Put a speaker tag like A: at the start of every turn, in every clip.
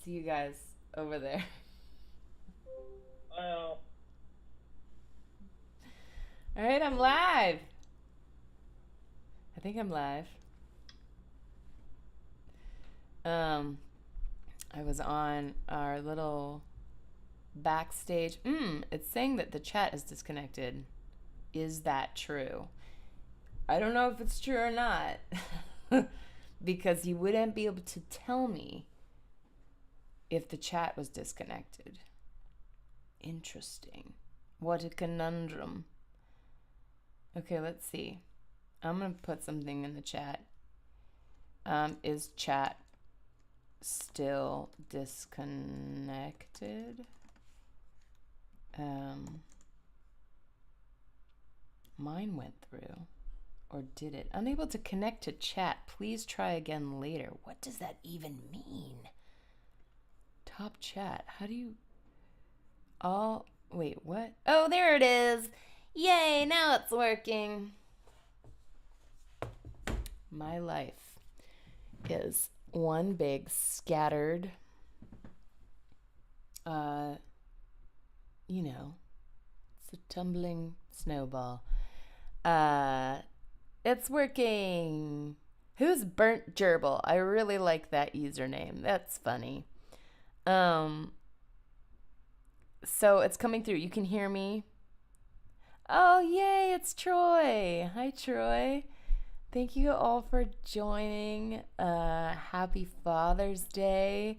A: see you guys over there.
B: Well,
A: All right, I'm live. I think I'm live. Um, I was on our little backstage. It's saying that the chat is disconnected. Is that true? I don't know if it's true or not. Because you wouldn't be able to tell me if the chat was disconnected. Interesting. What a conundrum. Okay, let's see. I'm going to put something in the chat. Is chat still disconnected? Mine went through. Or did it? Unable to connect to chat. Please try again later. What does that even mean? Top chat. How do you... All... Wait, what? Oh, there it is. Yay, now it's working. My life is one big scattered, uh, you know, it's a tumbling snowball. It's working. Who's Burnt Gerbil? I really like that username. That's funny. Um, so it's coming through. You can hear me. Oh, yay, it's Troy. Hi, Troy. Thank you all for joining. Happy Father's Day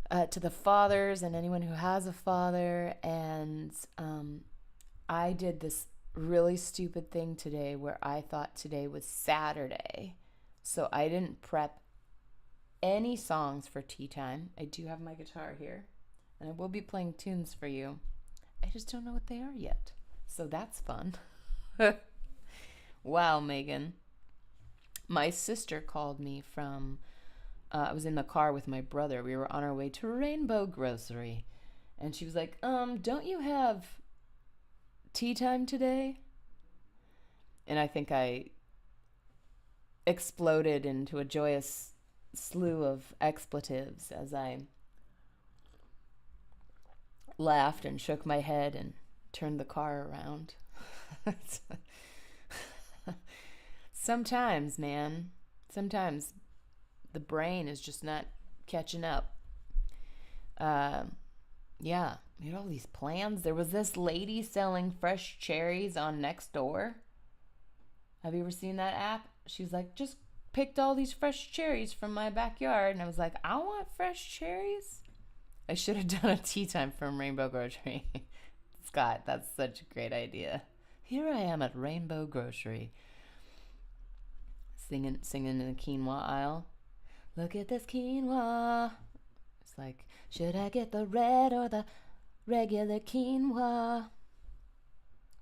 A: to the fathers and anyone who has a father. And I did this really stupid thing today where I thought today was Saturday. So I didn't prep any songs for tea time. I do have my guitar here, and I will be playing tunes for you. I just don't know what they are yet. So that's fun. Wow, Megan. My sister called me from, I was in the car with my brother. We were on our way to Rainbow Grocery. And she was like, don't you have tea time today? And I think I exploded into a joyous slew of expletives as I laughed and shook my head and turned the car around. Sometimes, man, sometimes the brain is just not catching up. Uh, yeah, we had all these plans. There was this lady selling fresh cherries on Nextdoor. Have you ever seen that app? She was like, just picked all these fresh cherries from my backyard. And I was like, I want fresh cherries. I should have done a tea time from Rainbow Grocery. Scott, that's such a great idea. Here I am at Rainbow Grocery, singing in the quinoa aisle. Look at this quinoa. It's like, should I get the red or the regular quinoa?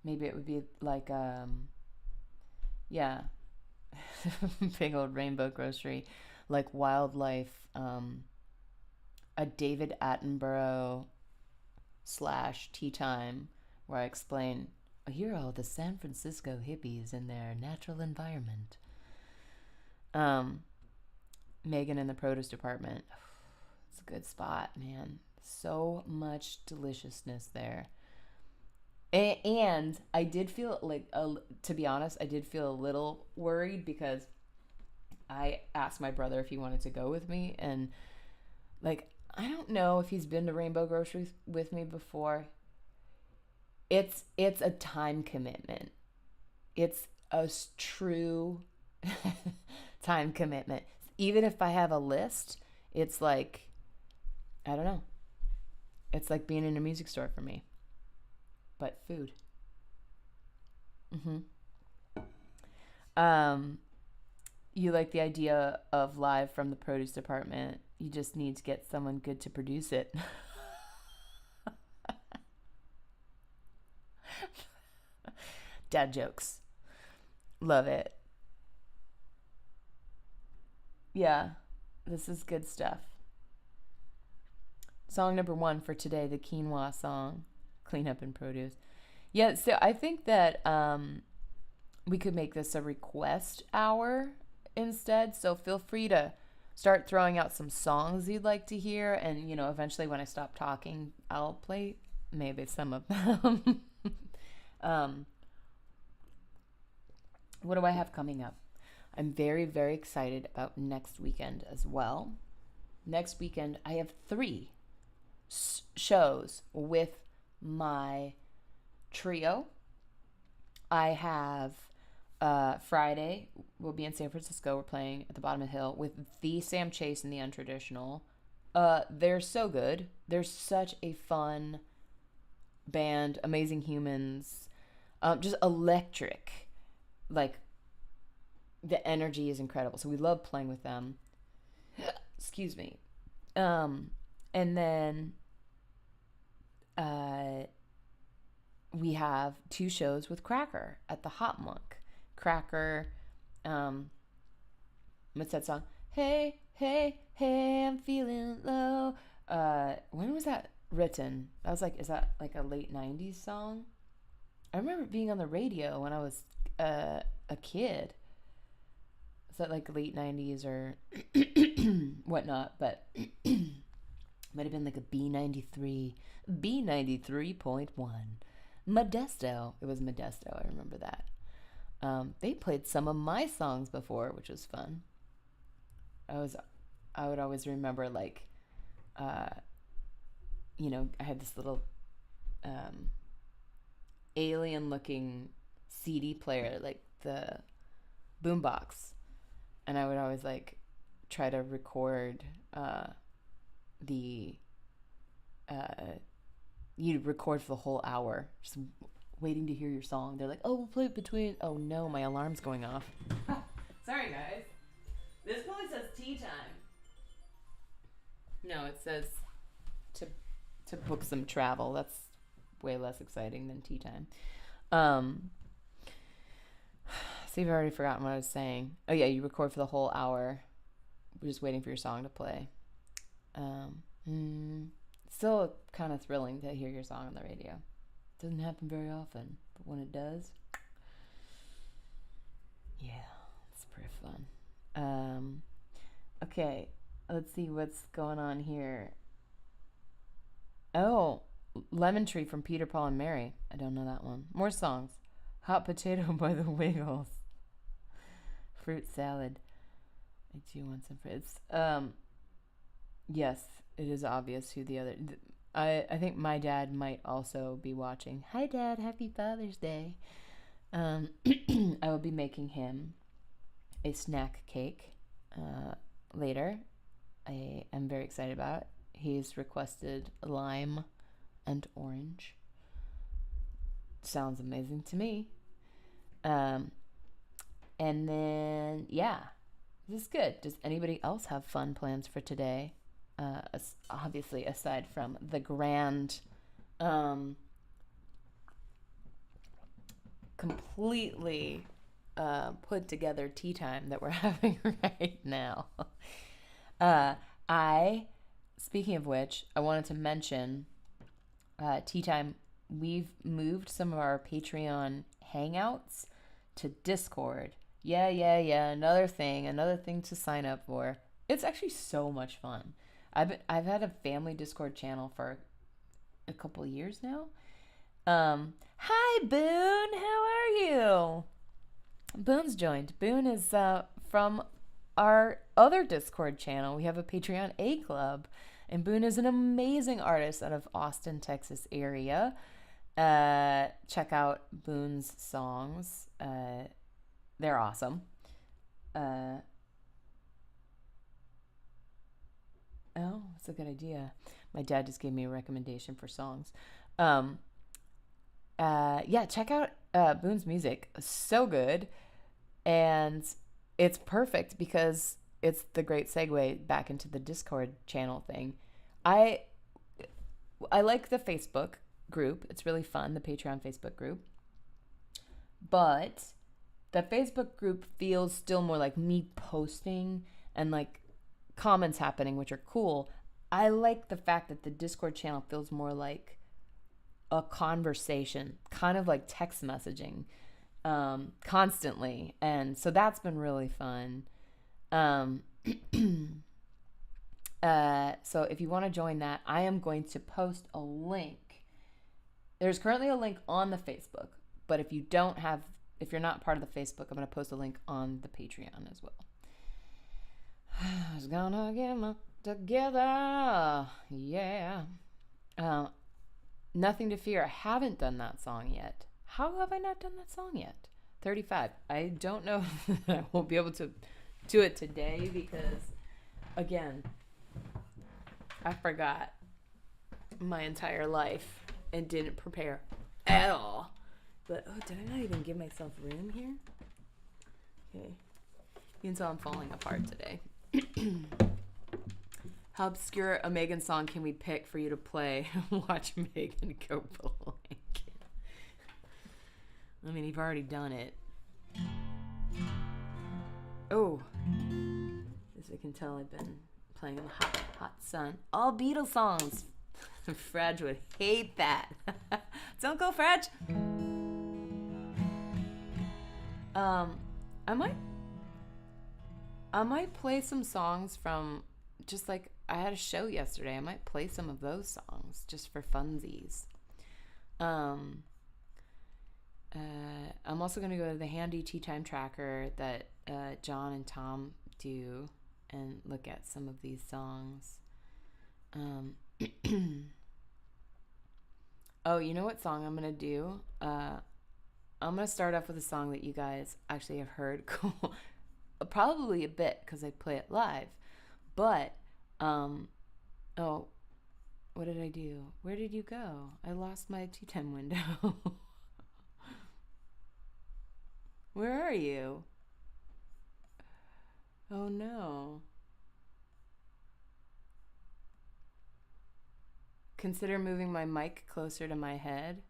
A: Maybe it would be like, yeah, big old Rainbow Grocery, like wildlife, a David Attenborough slash tea time where I explain, here are all the San Francisco hippies in their natural environment. Megan in the produce department. It's a good spot, man. So much deliciousness there. And I did feel like, to be honest, I did feel a little worried because I asked my brother if he wanted to go with me. And, like, I don't know if he's been to Rainbow Grocery with me before. It's a time commitment. It's a true time commitment. Even if I have a list, it's like, I don't know. It's like being in a music store for me, but food. hmm Um, you like the idea of live from the produce department. You just need to get someone good to produce it. Dad jokes. Love it. Yeah, this is good stuff. Song number one for today, the quinoa song, clean up and produce. Yeah, so I think that we could make this a request hour instead. So feel free to start throwing out some songs you'd like to hear. And, you know, eventually when I stop talking, I'll play maybe some of them. um, what do I have coming up? I'm very, very excited about next weekend as well. Next weekend, I have 3 shows with my trio. I have Friday, we'll be in San Francisco. We're playing at the Bottom of the Hill with the Sam Chase and the Untraditional. They're so good. They're such a fun band, amazing humans, just electric. Like, the energy is incredible. So we love playing with them. Excuse me. And then we have 2 shows with Cracker at the Hot Monk. Cracker, what's that song? Hey, hey, hey, I'm feeling low. When was that written? I was like, is that like a late 90s song? I remember it being on the radio when I was a kid. Is that like late 90s or whatnot? But might have been like a B93, B93.1. Modesto. It was Modesto. I remember that. They played some of my songs before, which was fun. I would always remember, like, you know, I had this little alien-looking CD player, like the boombox, and I would always like try to record you'd record for the whole hour, just waiting to hear your song. They're like, oh, we'll play it between. Oh no, my alarm's going off. Sorry, guys. This probably says tea time. No, it says to book some travel. That's way less exciting than tea time. See, I've already forgotten what I was saying. Oh yeah, you record for the whole hour. We're just waiting for your song to play. Still kind of thrilling to hear your song on the radio. Doesn't happen very often, but when it does, yeah, it's pretty fun. Okay, let's see what's going on here. Oh, Lemon Tree from Peter, Paul, and Mary. I don't know that one. More songs. Hot Potato by the Wiggles. Fruit Salad. I do want some fruits. Yes, it is obvious who the other... I think my dad might also be watching. Hi, Dad. Happy Father's Day. I will be making him a snack cake later. I am very excited about it. He's requested lime and orange. Sounds amazing to me. And then, yeah, this is good. Does anybody else have fun plans for today? Obviously, aside from the grand, completely put together tea time that we're having right now. Speaking of which, I wanted to mention tea time. We've moved some of our Patreon hangouts to Discord. Yeah. Another thing to sign up for. It's actually so much fun. I've had a family Discord channel for a couple of years now. Hi Boone, how are you? Boone's joined. Boone is from our other Discord channel. We have a Patreon A Club, and Boone is an amazing artist out of Austin, Texas area. Check out Boone's songs. They're awesome. Oh, that's a good idea. My dad just gave me a recommendation for songs. Yeah, check out Boone's music. So good. And it's perfect because it's the great segue back into the Discord channel thing. I like the Facebook group. It's really fun, the Patreon Facebook group. But the Facebook group feels still more like me posting and like comments happening, which are cool. I like the fact that the Discord channel feels more like a conversation, kind of like text messaging, constantly. And so that's been really fun. So if you want to join that, I am going to post a link. There's currently a link on the Facebook, but if you're not part of the Facebook, I'm going to post a link on the Patreon as well. I was gonna get my together, yeah. Nothing to Fear. I haven't done that song yet. How have I not done that song yet? 35. I don't know if I won't be able to do it today because, again, I forgot my entire life and didn't prepare at all. But, did I not even give myself room here? Okay. You can tell I'm falling apart today. How obscure a Megan song can we pick for you to play? Watch Megan go blank. I mean, you've already done it. Oh. As you can tell, I've been playing in the hot sun. All Beatles songs. Fredge would hate that. Don't go, Fredge. I might play some songs from, just like I had a show yesterday. I might play some of those songs just for funsies. I'm also going to go to the handy Tea Time Tracker that John and Tom do and look at some of these songs. Oh, you know what song I'm going to do? I'm going to start off with a song that you guys actually have heard probably a bit because I play it live. But, what did I do? Where did you go? I lost my tea time window. Where are you? Oh no. Consider moving my mic closer to my head.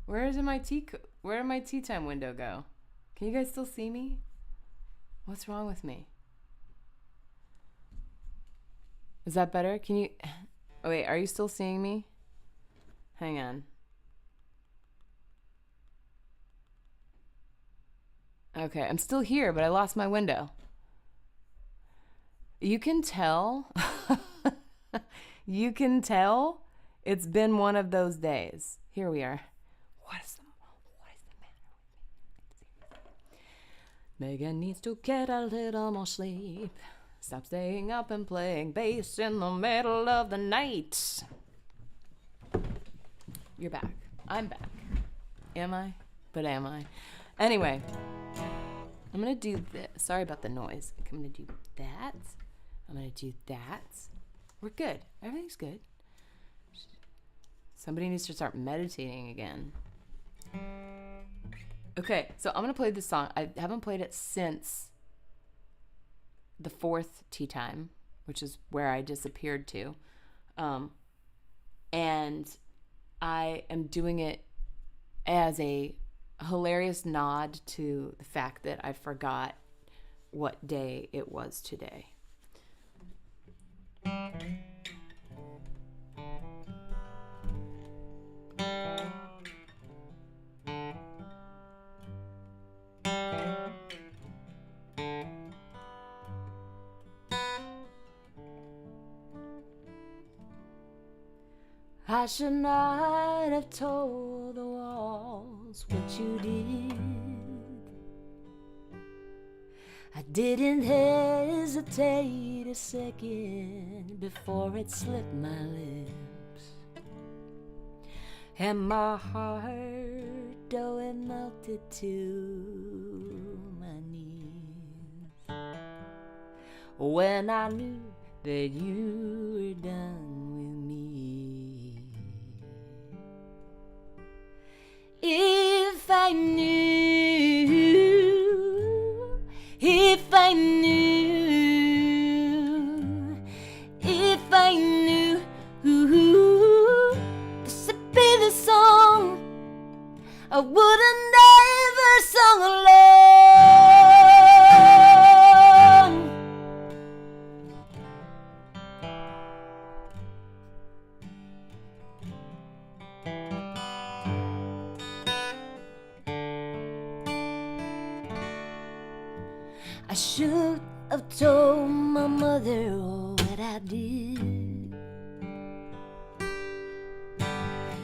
A: Where did my tea time window go? Can you guys still see me? What's wrong with me? Is that better? Can you... Oh, wait, are you still seeing me? Hang on. Okay, I'm still here, but I lost my window. You can tell... You can tell it's been one of those days. Here we are. What is the matter with me? Megan needs to get a little more sleep. Stop staying up and playing bass in the middle of the night. You're back. I'm back. Am I? But am I? Anyway, I'm going to do this. Sorry about the noise. I'm going to do that. I'm going to do that. We're good. Everything's good. Somebody needs to start meditating again. Okay, so I'm going to play this song. I haven't played it since the 4th tea time, which is where I disappeared to. And I am doing it as a hilarious nod to the fact that I forgot what day it was today. I should not have told the walls what you did. I didn't hesitate a second before it slipped my lips. And my heart, though it melted to my knees, when I knew that you were done with me. If I knew, if I knew, this would be the song I would have never sung alone. I should have I've told my mother what I did.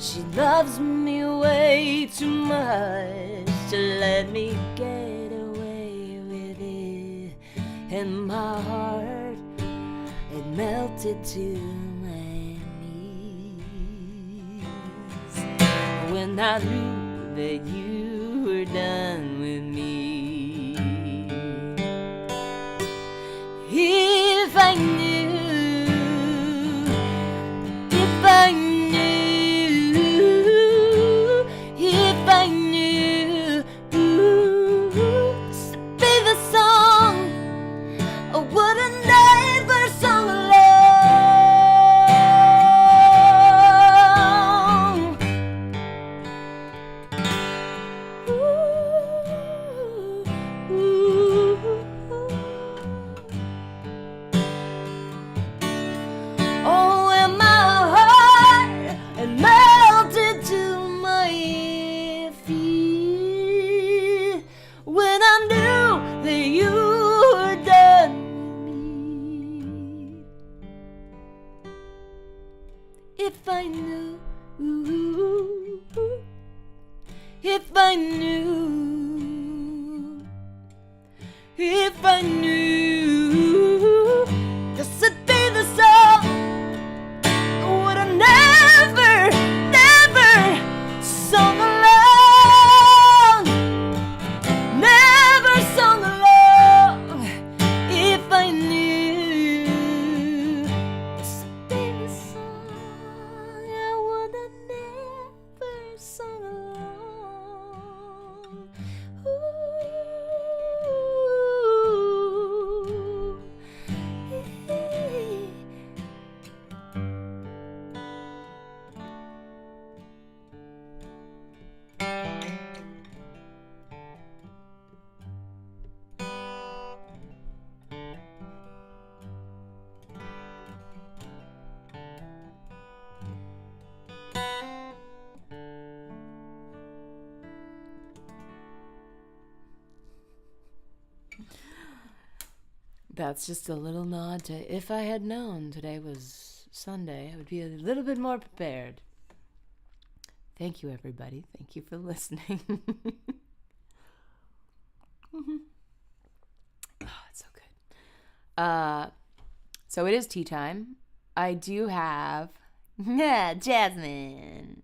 A: She loves me way too much to let me get away with it. And my heart, it melted to my knees when I knew that you were done with me. If I knew, if I knew, if I knew, this would be the song I would have never sung alone. Oh, and my heart, it melted to my feet when I knew that you were done with me. If I knew, if I knew, if I knew, this would be the song I would have never, never sung alone. Never sung alone. If I knew, this would be the song I would have never sung alone. That's just a little nod to if I had known today was Sunday, I would be a little bit more prepared. Thank you, everybody. Thank you for listening. Oh, it's so good. So it is tea time. I do have Jasmine.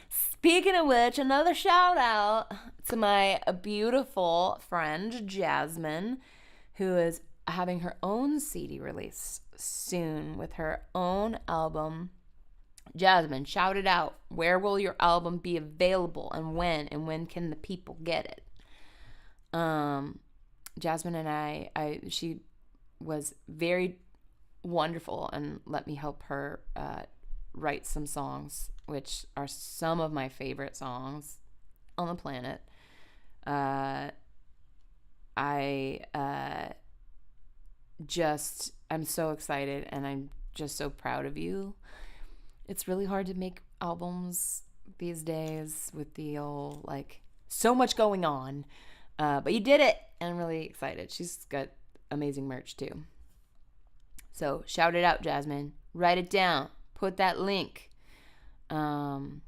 A: Speaking of which, another shout out to my beautiful friend Jasmine, who is having her own CD release soon with her own album. Jasmine, shout it out. Where will your album be available and when can the people get it? Jasmine and she was very wonderful and let me help her write some songs, which are some of my favorite songs on the planet. I'm so excited and I'm just so proud of you. It's really hard to make albums these days with the old, so much going on. But you did it and I'm really excited. She's got amazing merch too. So shout it out, Jasmine. Write it down. Put that link. And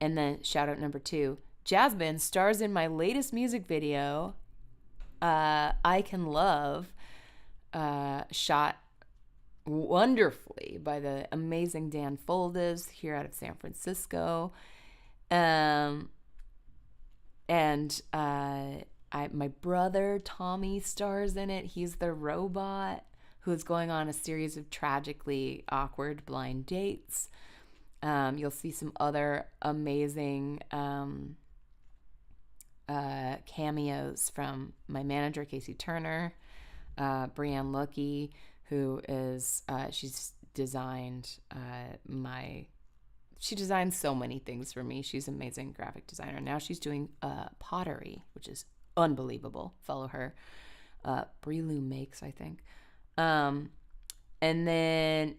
A: then shout out number 2. Jasmine stars in my latest music video, I Can Love, shot wonderfully by the amazing Dan Foldes here out of San Francisco. My brother Tommy stars in it. He's the robot who's going on a series of tragically awkward blind dates. You'll see some other amazing cameos from my manager, Casey Turner, Brianne Lucky, who is, she's designed she designs so many things for me. She's an amazing graphic designer. Now she's doing pottery, which is unbelievable. Follow her. Brie Lou Makes, I think. And then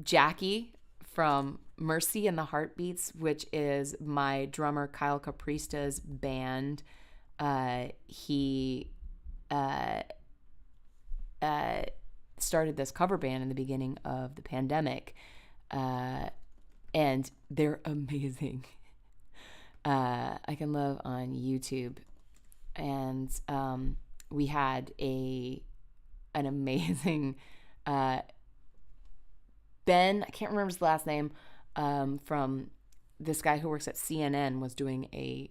A: Jackie from Mercy and the Heartbeats, which is my drummer Kyle Caprista's band. he started this cover band in the beginning of the pandemic, and they're amazing. I Can Love on YouTube, and we had an amazing Ben, I can't remember his last name, from this guy who works at CNN, was doing a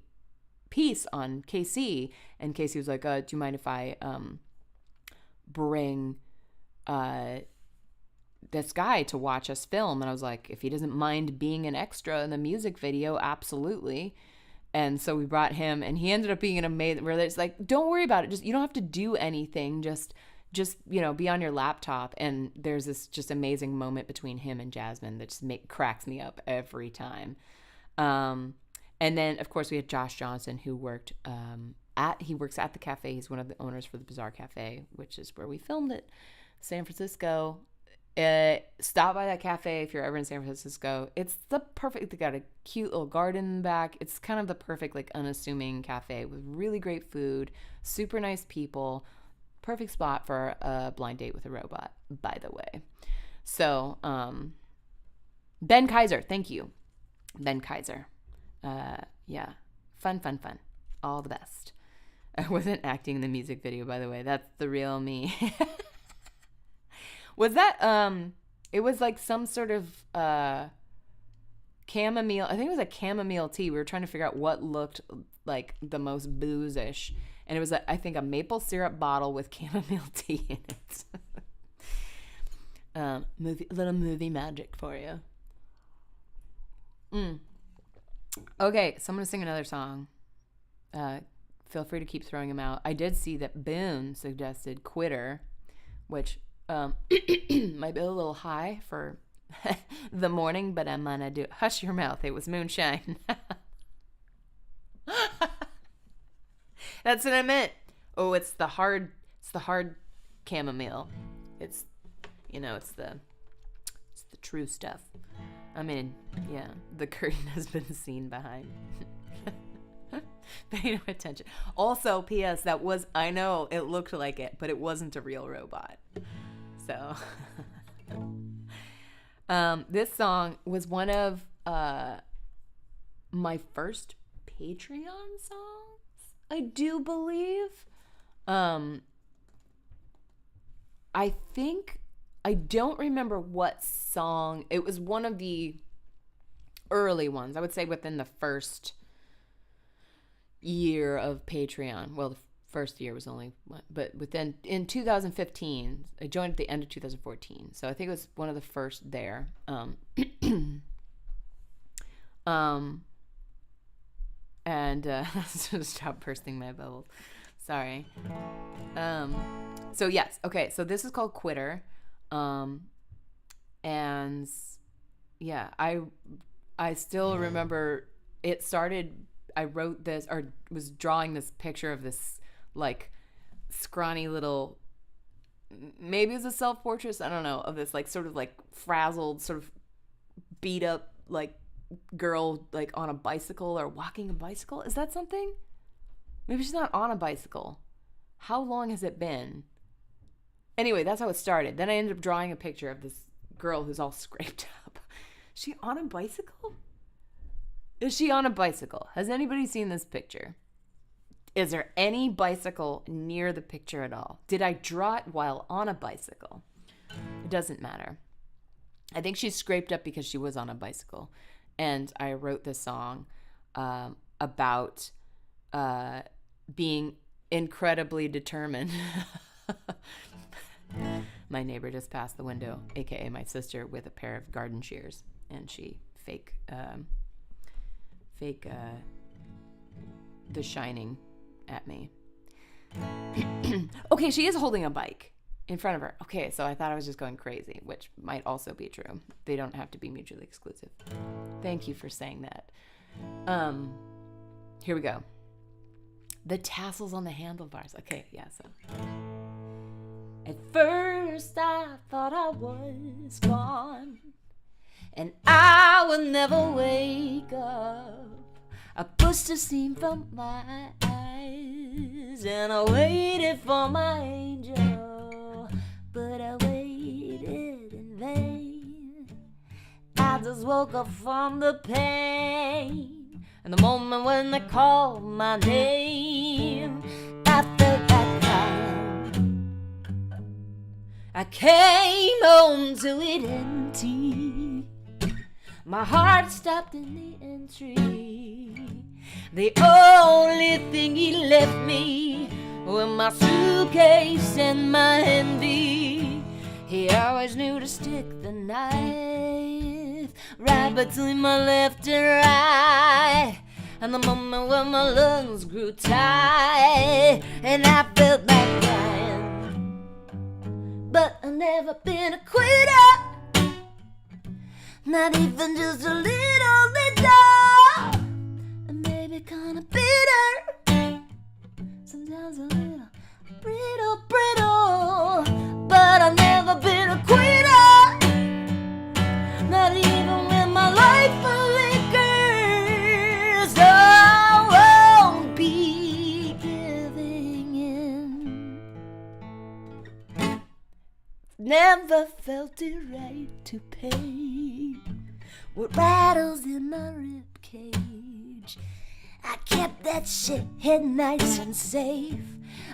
A: piece on KC, and KC was like, do you mind if I bring this guy to watch us film? And I was like, if he doesn't mind being an extra in the music video, absolutely. And so we brought him, and he ended up being an amazing, where it's like, don't worry about it, just, you don't have to do anything, just be on your laptop. And there's this just amazing moment between him and Jasmine that just cracks me up every time. And then of course we had Josh Johnson, who works at the cafe. He's one of the owners for the Bizarre Cafe, which is where we filmed it, San Francisco. Stop by that cafe if you're ever in San Francisco. It's the perfect, they got a cute little garden in the back. It's kind of the perfect, like, unassuming cafe with really great food, super nice people. Perfect spot for a blind date with a robot, by the way. So, Ben Kaiser, thank you. Ben Kaiser. Yeah, fun. All the best. I wasn't acting in the music video, by the way. That's the real me. Was that, it was like some sort of chamomile, I think it was a chamomile tea. We were trying to figure out what looked like the most booze-ish. And it was, I think, a maple syrup bottle with chamomile tea in it. Little movie magic for you. Okay, so I'm going to sing another song. Feel free to keep throwing them out. I did see that Boone suggested Quitter, which might be a little high for the morning, but I'm going to do it. Hush your mouth. It was moonshine. That's what I meant. Oh, it's the hard chamomile. It's the true stuff. I mean, yeah, the curtain has been seen behind. Pay no attention. Also, P.S. I know it looked like it, but it wasn't a real robot. So, this song was one of my first Patreon songs, I do believe. I think, I don't remember what song. It was one of the early ones. I would say within the first year of Patreon. Well, the first year was only one, but in 2015, I joined at the end of 2014. So I think it was one of the first there. Stop bursting my bubbles. Sorry. So yes. Okay. So this is called Quitter. And yeah, I still remember it started, I wrote this, or was drawing this picture of this, like, scrawny little, maybe it was a self-portrait, I don't know, of this, like, sort of, like, frazzled, sort of beat up, like, girl, like, on a bicycle or walking a bicycle. Is that something? Maybe she's not on a bicycle. How long has it been? Anyway, that's how it started. Then I ended up drawing a picture of this girl who's all scraped up. Is she on a bicycle? Is she on a bicycle? Has anybody seen this picture? Is there any bicycle near the picture at all? Did I draw it while on a bicycle? It doesn't matter. I think she's scraped up because she was on a bicycle. And I wrote this song about being incredibly determined. My neighbor just passed the window, aka my sister, with a pair of garden shears, and she fake The Shining at me. Okay, she is holding a bike in front of her. Okay, so I thought I was just going crazy, which might also be true. They don't have to be mutually exclusive. Thank you for saying that. Here we go. The tassels on the handlebars. Okay, yeah, so. At first I thought I was gone, and I would never wake up. I pushed the steam from my eyes. and I waited for my angel, but I waited in vain. I just woke up from the pain, and the moment when they called my name, I felt like crying. I came home to it empty. My heart stopped in the entry. The only thing he left me were my suitcase and my envy. He always knew to stick the knife right between my left and right. And the moment when my lungs grew tight and I felt like dying. But I've never been a quitter, not even just a little bit. And maybe kinda bitter, sometimes a little brittle. But I've never been a quitter, not even with my life for liquor. So I won't be giving in. Never felt it right to pay what rattles in my rib cage. I kept that shit hid nice and safe,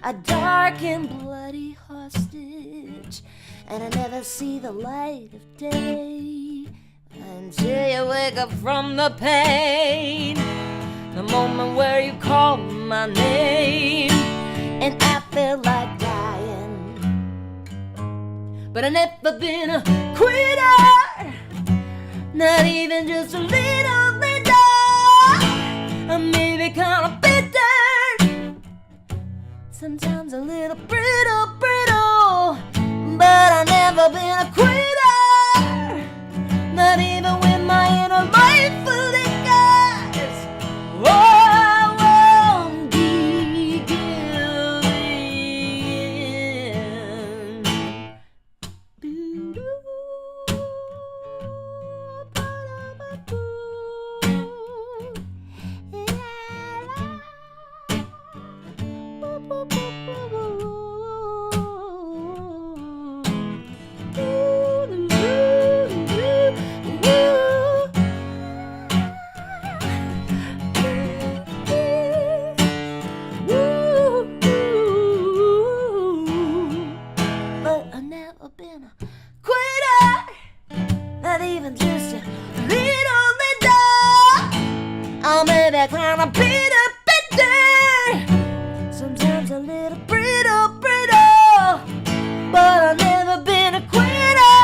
A: a dark and bloody hostage, and I never see the light of day until you wake up from the pain. The moment where you call my name, and I feel like dying. But I've never been a quitter, not even just a little bit. Maybe kinda bitter, sometimes a little brittle. But I've never been a quitter, not even with my inner life full of guys. Oh, I won't be But I've never been a quitter, not even just a little bit. I'm maybe kind of bitter, sometimes a little brittle. But I've never been a quitter,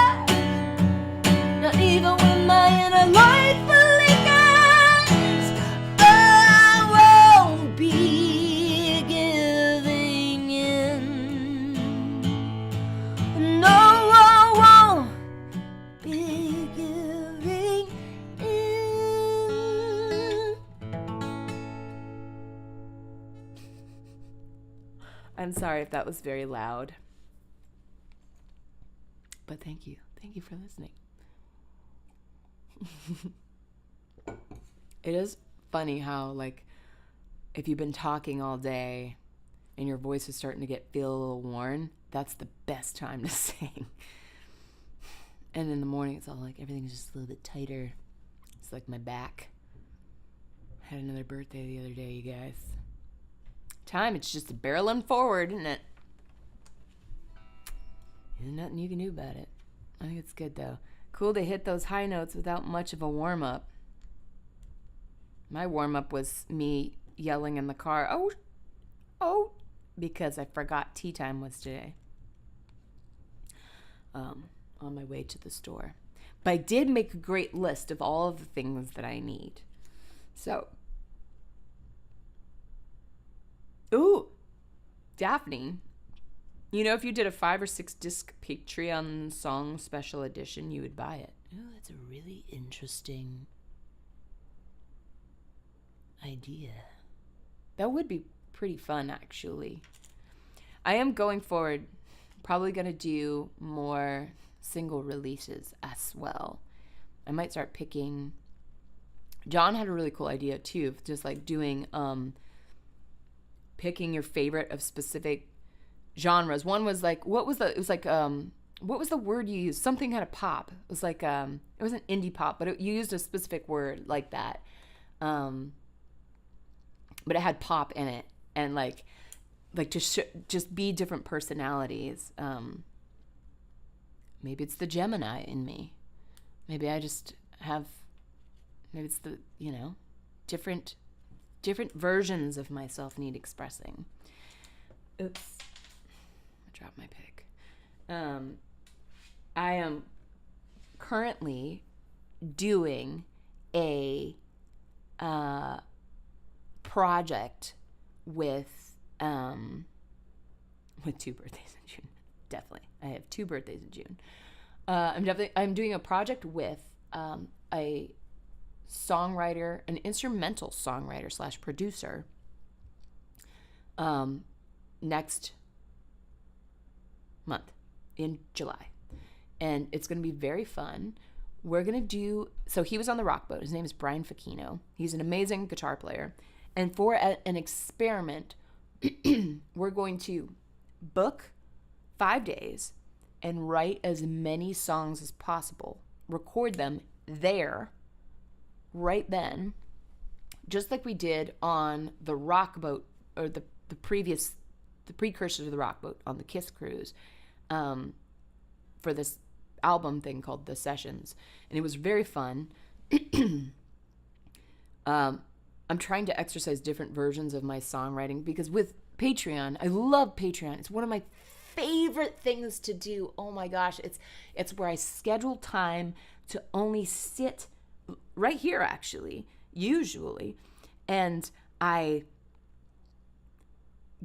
A: not even with my inner life fully guys. I won't be giving in. No, I won't be giving in. I'm sorry if that was very loud. But thank you. Thank you for listening. It is funny how, like, if you've been talking all day and your voice is starting to feel a little worn, that's the best time to sing. And in the morning, it's all like everything's just a little bit tighter. It's like my back. I had another birthday the other day, you guys. It's just barreling forward, isn't it? There's nothing you can do about it. I think it's good, though. Cool to hit those high notes without much of a warm-up. My warm-up was me yelling in the car, oh, because I forgot tea time was today. On my way to the store. But I did make a great list of all of the things that I need. So, Daphne, you know, if you did a 5 or 6 disc Patreon song special edition, you would buy it. Oh, that's a really interesting idea. That would be pretty fun, actually. I am going forward, probably going to do more single releases as well. I might start picking. John had a really cool idea too, of just like doing picking your favorite of specific genres. One was like, what was the word you used? Something kind of pop. It was like, it wasn't indie pop, but you used a specific word like that. But it had pop in it, and like just be different personalities. Maybe it's the Gemini in me. Maybe I just have, maybe it's the, different versions of myself need expressing. Oops. I dropped my pick. I am currently doing a project with 2 birthdays in June. Definitely. I have 2 birthdays in June. I'm doing a project with a songwriter, an instrumental songwriter / producer next month in July. And it's going to be very fun. We're going to do, so he was on the Rock Boat. His name is Brian Facchino. He's an amazing guitar player. And for an experiment, we're going to book 5 days and write as many songs as possible, record them there, right then, just like we did on the Rock Boat, or the precursor to the Rock Boat on the Kiss cruise, for this album thing called The Sessions. And it was very fun. I'm trying to exercise different versions of my songwriting, because with Patreon, I love Patreon. It's one of my favorite things to do. Oh my gosh, it's where I schedule time to only sit right here, actually, usually, and I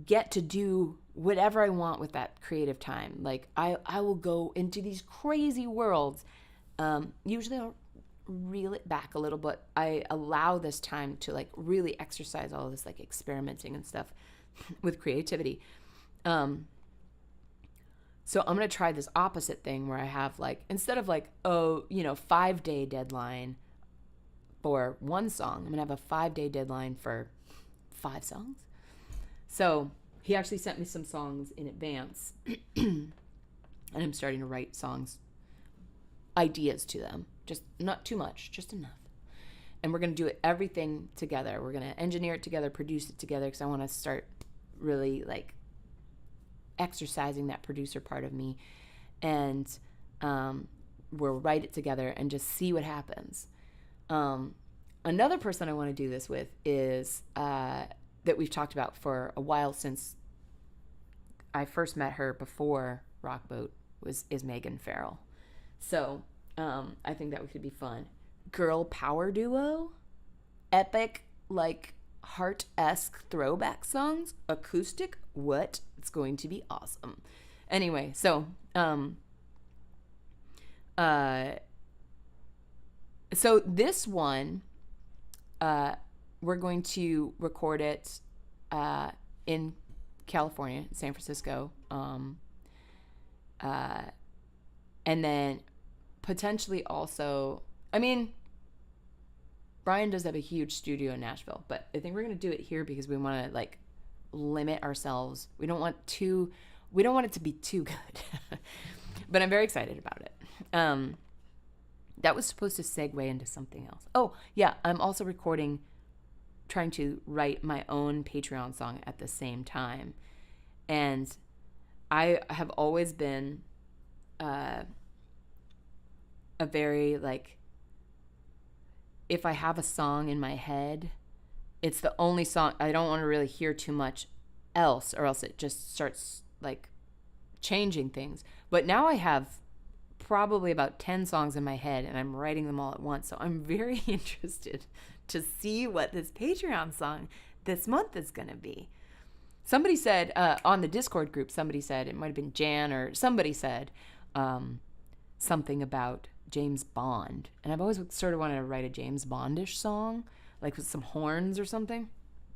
A: get to do whatever I want with that creative time. Like I will go into these crazy worlds. Usually I'll reel it back a little, but I allow this time to like really exercise all this like experimenting and stuff with creativity. So I'm going to try this opposite thing where I have like, instead of like, 5-day deadline for one song, I'm going to have a 5-day deadline for 5 songs. So he actually sent me some songs in advance and I'm starting to write songs, ideas to them. Just not too much, just enough. And we're going to do everything together. We're going to engineer it together, produce it together, because I want to start really like exercising that producer part of me, and we'll write it together and just see what happens. Another person I want to do this with is that we've talked about for a while, since I first met her before Rock Boat, is Megan Farrell. So I think that could be fun. Girl power duo, epic, like heart-esque throwback songs, acoustic, what? It's going to be awesome. Anyway, so so this one, we're going to record it in California, San Francisco, and then potentially also, I mean, Brian does have a huge studio in Nashville, but I think we're going to do it here because we want to like limit ourselves. We don't want it to be too good. But I'm very excited about it. That was supposed to segue into something else. Oh, yeah, I'm also trying to write my own Patreon song at the same time. And I have always been a very, like, if I have a song in my head, it's the only song. I don't want to really hear too much else, or else it just starts, like, changing things. But now I have probably about 10 songs in my head, and I'm writing them all at once. So I'm very interested to see what this Patreon song this month is going to be. Somebody said on the Discord group, somebody said, it might have been Jan or somebody said something about James Bond. And I've always sort of wanted to write a James Bondish song, like with some horns or something.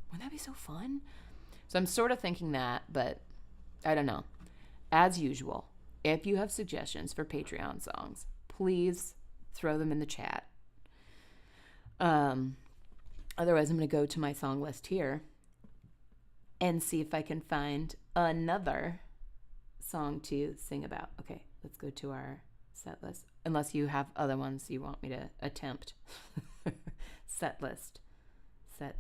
A: Wouldn't that be so fun? So I'm sort of thinking that, but I don't know. As usual, if you have suggestions for Patreon songs, please throw them in the chat. Otherwise, I'm going to go to my song list here. and see if I can find another song to sing about. Okay, let's go to our set list. Unless you have other ones you want me to attempt. Set list. I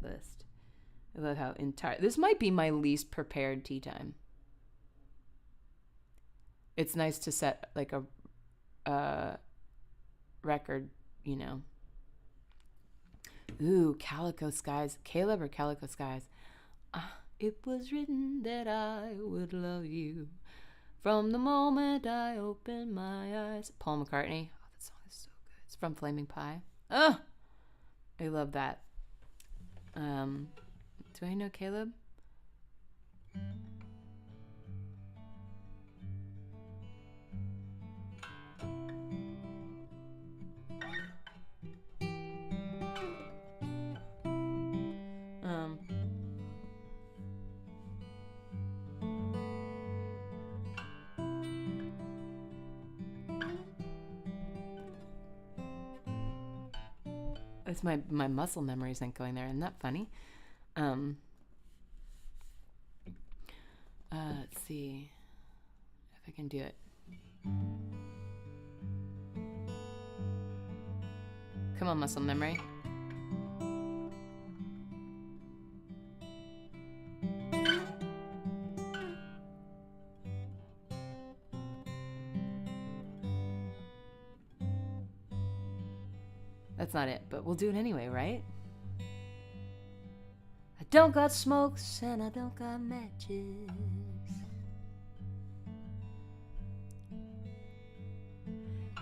A: love how entire. This might be my least prepared tea time. It's nice to set like a record, you know. Ooh, Calico Skies. Caleb or Calico Skies? It was written that I would love you from the moment I opened my eyes. Paul McCartney. Oh, that song is so good. It's from Flaming Pie. Oh, I love that. Do I know Caleb? It's my muscle memory isn't going there. Isn't that funny? Let's see if I can do it. Come on, muscle memory. That's not it, but we'll do it anyway, right? I don't got smokes and I don't got matches.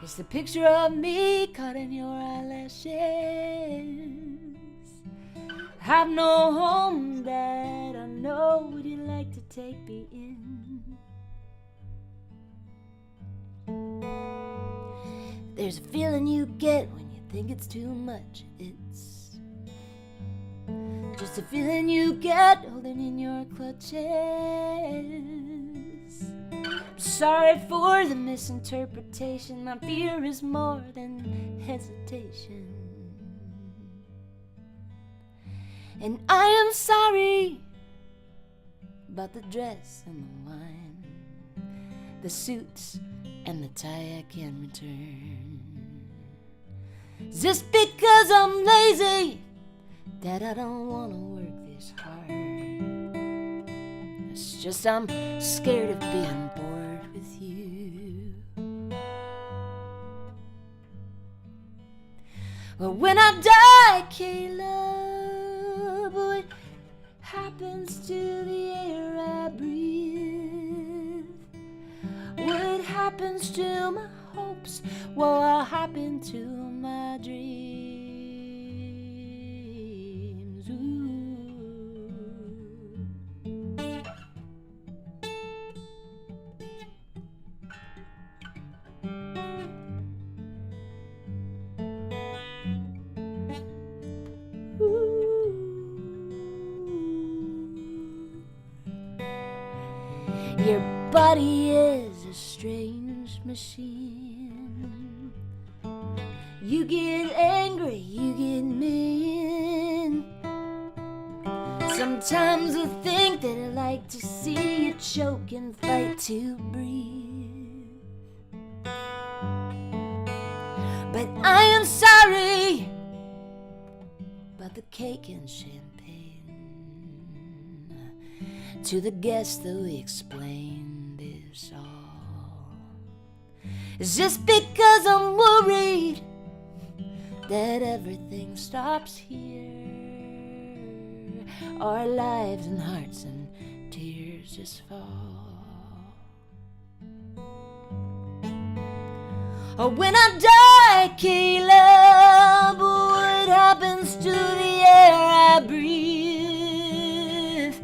A: It's a picture of me caught in your eyelashes. Have no home that I know. Would you like to take me in? There's a feeling you get when you think it's too much. It's just a feeling you get holding in your clutches. Sorry for the misinterpretation. My fear is more than hesitation. And I am sorry about the dress and the wine, the suits and the tie I can't return. Just because I'm lazy that I don't want to work this hard. It's just I'm scared of being bored with you. Well, when I die, Caleb, what happens to the air I breathe? What happens to my hopes? What happened to my dreams? Ooh. Your body is a strange machine. You get angry, you get mean. Sometimes I think that I like to see you choke and fight to breathe. But I am sorry about the cake and champagne. To the guests though we explain this all. It's just because I'm worried that everything stops here. Our lives and hearts and tears just fall. Oh, when I die, Caleb, what happens to the air I breathe?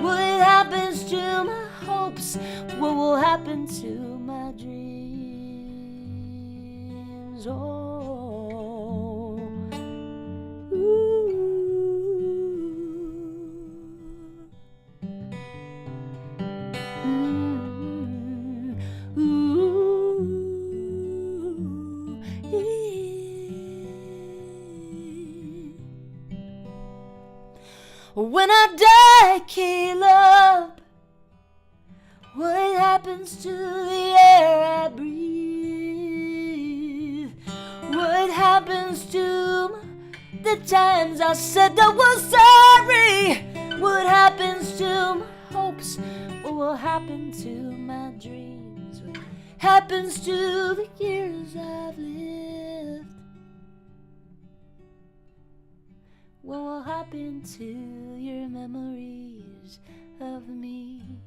A: What happens to my hopes? What will happen to my dreams? Oh, ooh. When I die, Caleb, what happens to the air I breathe? What happens to the times I said I was sorry? What happens to my hopes? What will happen to my dreams? What happens to the years I've lived? What will happen to your memories of me?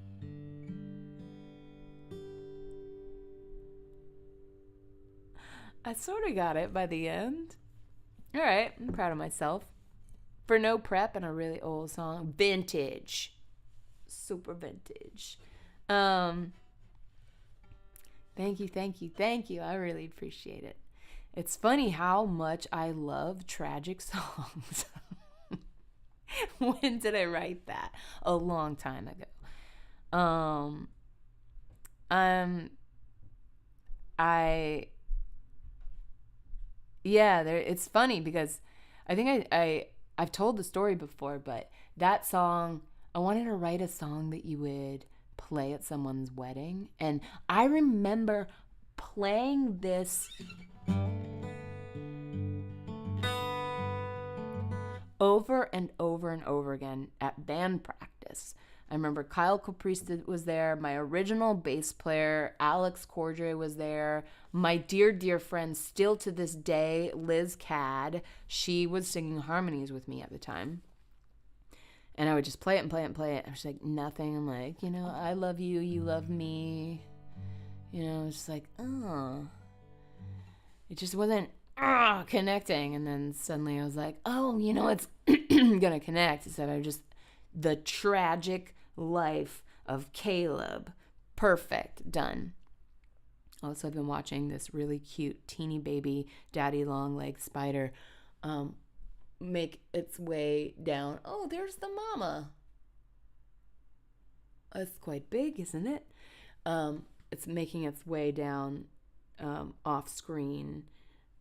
A: I sort of got it by the end. All right, I'm proud of myself. For no prep and a really old song. Vintage. Super vintage. Thank you. I really appreciate it. It's funny how much I love tragic songs. When did I write that? A long time ago. It's funny because I think I've told the story before, but that song, I wanted to write a song that you would play at someone's wedding. And I remember playing this over and over and over again at band practice. I remember Kyle Caprice was there. My original bass player, Alex Cordray, was there. My dear friend, still to this day, Liz Cad, she was singing harmonies with me at the time. And I would just play it. I was like, nothing. I'm like, I love you. You love me. It's just like, oh. It just wasn't connecting. And then suddenly I was like, oh, it's going to connect. Instead of just the tragic life of Caleb. Perfect. Done. Also, I've been watching this really cute teeny baby daddy long leg spider make its way down. Oh, there's the mama. That's quite big, isn't it? It's making its way down off screen.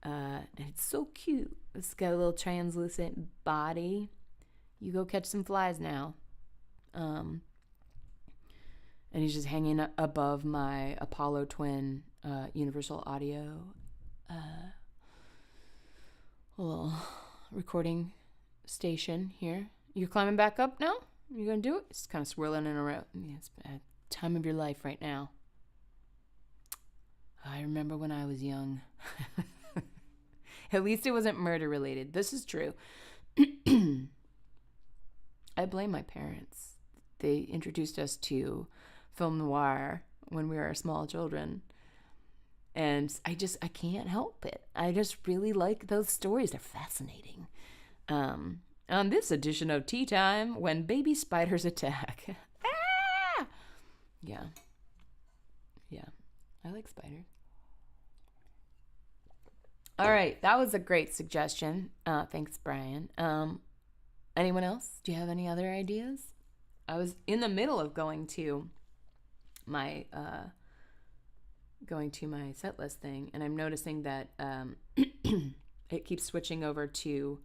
A: And it's so cute. It's got a little translucent body. You go catch some flies now. And he's just hanging above my Apollo Twin Universal Audio little recording station here. You're climbing back up now? You gonna do it? It's kind of swirling in a row. Yeah, it's a time of your life right now. I remember when I was young. At least it wasn't murder related. This is true. I blame my parents. They introduced us to film noir when we were small children. And I can't help it. I just really like those stories. They're fascinating. On this edition of Tea Time, when baby spiders attack. Ah! Yeah. I like spiders. All right. That was a great suggestion. Thanks, Brian. Anyone else? Do you have any other ideas? I was in the middle of going to my set list thing, and I'm noticing that it keeps switching over to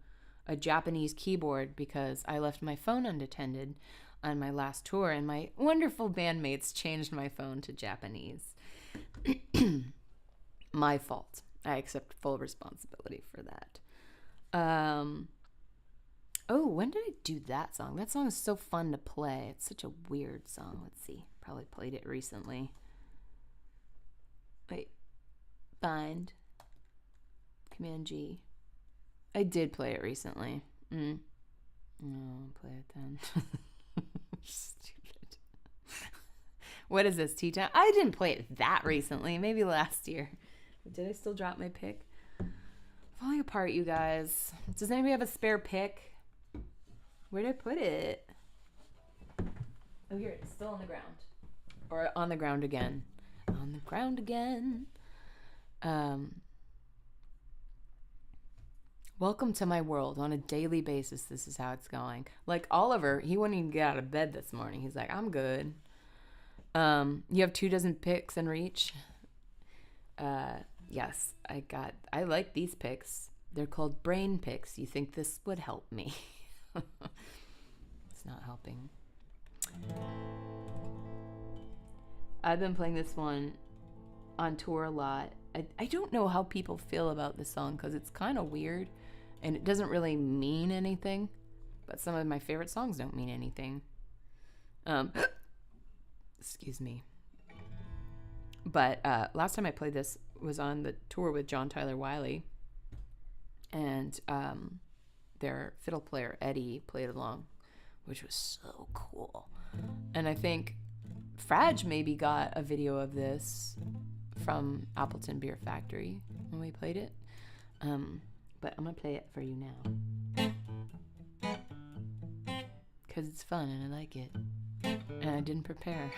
A: a Japanese keyboard because I left my phone unattended on my last tour, and my wonderful bandmates changed my phone to Japanese. My fault. I accept full responsibility for that. When did I do that song? That song is so fun to play. It's such a weird song. Let's see. Probably played it recently. Wait. Bind. Command G. I did play it recently. No, I'll play it then. Stupid. What is this, Tea Time? I didn't play it that recently. Maybe last year. Did I still drop my pick? Falling apart, you guys. Does anybody have a spare pick? Where did I put it? Oh, here. It's still on the ground. Or on the ground again. On the ground again. Welcome to my world. On a daily basis, this is how it's going. Like Oliver, he wouldn't even get out of bed this morning. He's like, I'm good. You have 24 picks in reach. Yes, I like these picks. They're called brain picks. You think this would help me? It's not helping. I've been playing this one on tour a lot. I don't know how people feel about this song because it's kind of weird and it doesn't really mean anything. But some of my favorite songs don't mean anything. Excuse me. But last time I played this was on the tour with John Tyler Wiley. And their fiddle player, Eddie, played along, which was so cool. And I think Frage maybe got a video of this from Appleton Beer Factory when we played it. But I'm going to play it for you now. Because it's fun and I like it. And I didn't prepare.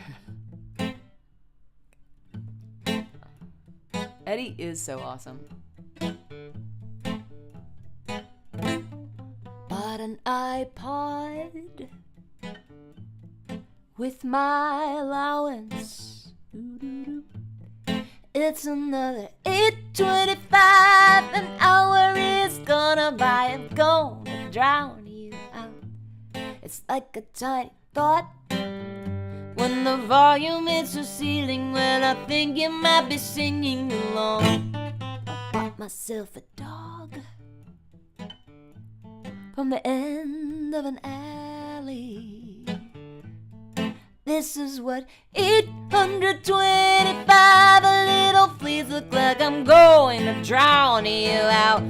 A: Eddie is so awesome. Bought an iPod with my allowance. It's another $8.25 an hour is gonna buy. I'm gonna drown you out. It's like a tiny thought when the volume hits the ceiling. Well, I think you might be singing along. I bought myself a dog from the end of an alley. This is what 825 little fleas look like. I'm going to drown you out.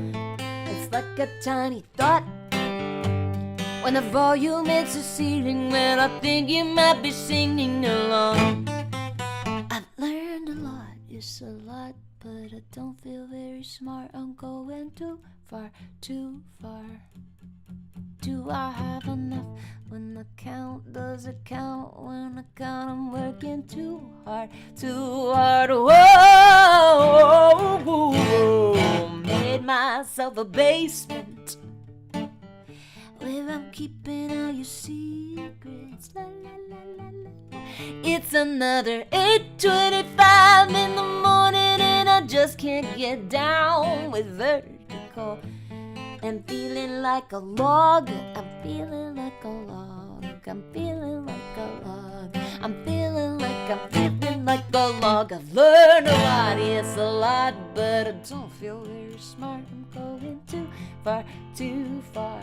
A: It's like a tiny thought when the volume hits the ceiling. Well, I think you might be singing along. I've learned a lot, it's a lot, but I don't feel very smart. I'm going too far, too far. Do I have enough? When I count, does it count? When I count, I'm working too hard, too hard. Whoa, whoa, whoa. Made myself a basement where I'm keeping all your secrets. La, la, la, la, la. It's another 8:25 in the morning and I just can't get down with vertigo. I'm feeling like a log. I'm feeling like a log. I'm feeling like a log. I'm feeling like a log. I've learned a lot, yes, a lot, but I don't feel very smart. I'm going too far, too far.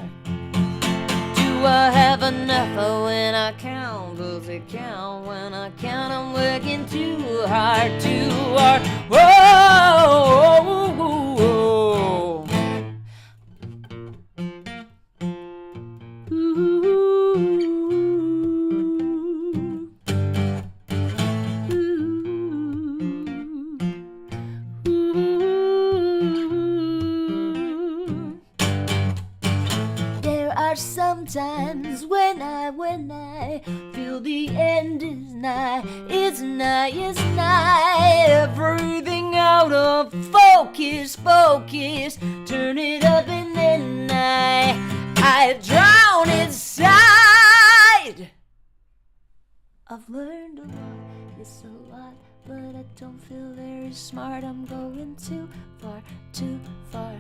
A: Do I have enough? When I count, does it count? When I count, I'm working too hard, too hard. Whoa, whoa, whoa. Sometimes when I feel the end is nigh, it's nigh, it's nigh. Everything out of focus, turn it up and then I drown inside. I've learned a lot, it's a lot, but I don't feel very smart. I'm going too far, too far.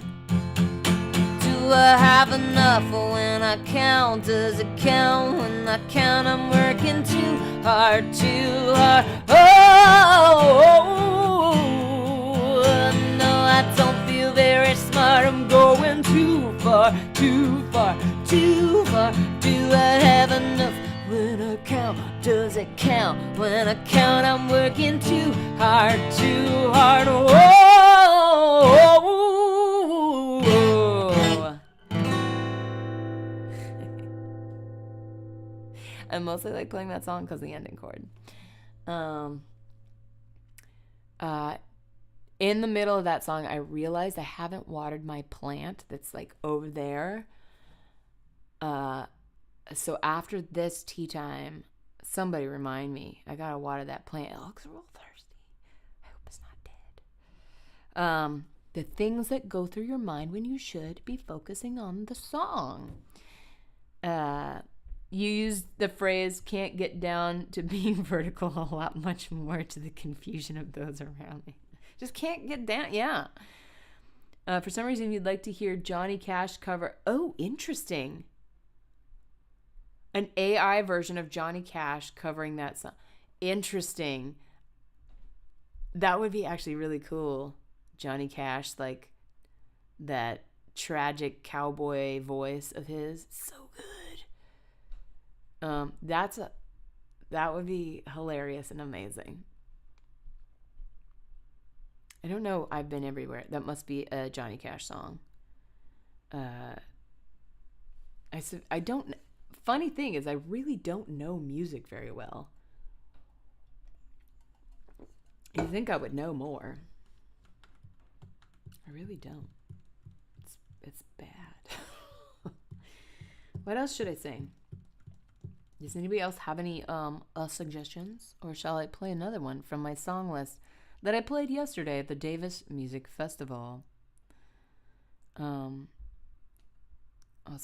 A: Do I have enough? When I count, does it count? When I count, I'm working too hard, too hard. Oh, no, I don't feel very smart. I'm going too far, too far, too far. Do I have enough? When I count, does it count? When I count, I'm working too hard, too hard. Oh. I mostly like playing that song because of the ending chord. In the middle of that song, I realized I haven't watered my plant that's like over there. So after this tea time, somebody remind me. I gotta water that plant. It looks real thirsty. I hope it's not dead. The things that go through your mind when you should be focusing on the song. You used the phrase "can't get down" to being vertical a lot much more to the confusion of those around me. Just can't get down. Yeah. For some reason, you'd like to hear Johnny Cash cover. Oh, interesting. An AI version of Johnny Cash covering that song. Interesting. That would be actually really cool. Johnny Cash, like that tragic cowboy voice of his, so good. That would be hilarious and amazing. I don't know. I've Been Everywhere. That must be a Johnny Cash song. I don't. Funny thing is, I really don't know music very well. You think I would know more? I really don't. It's bad. What else should I sing? Does anybody else have any suggestions, or shall I play another one from my song list that I played yesterday at the Davis Music Festival? Also,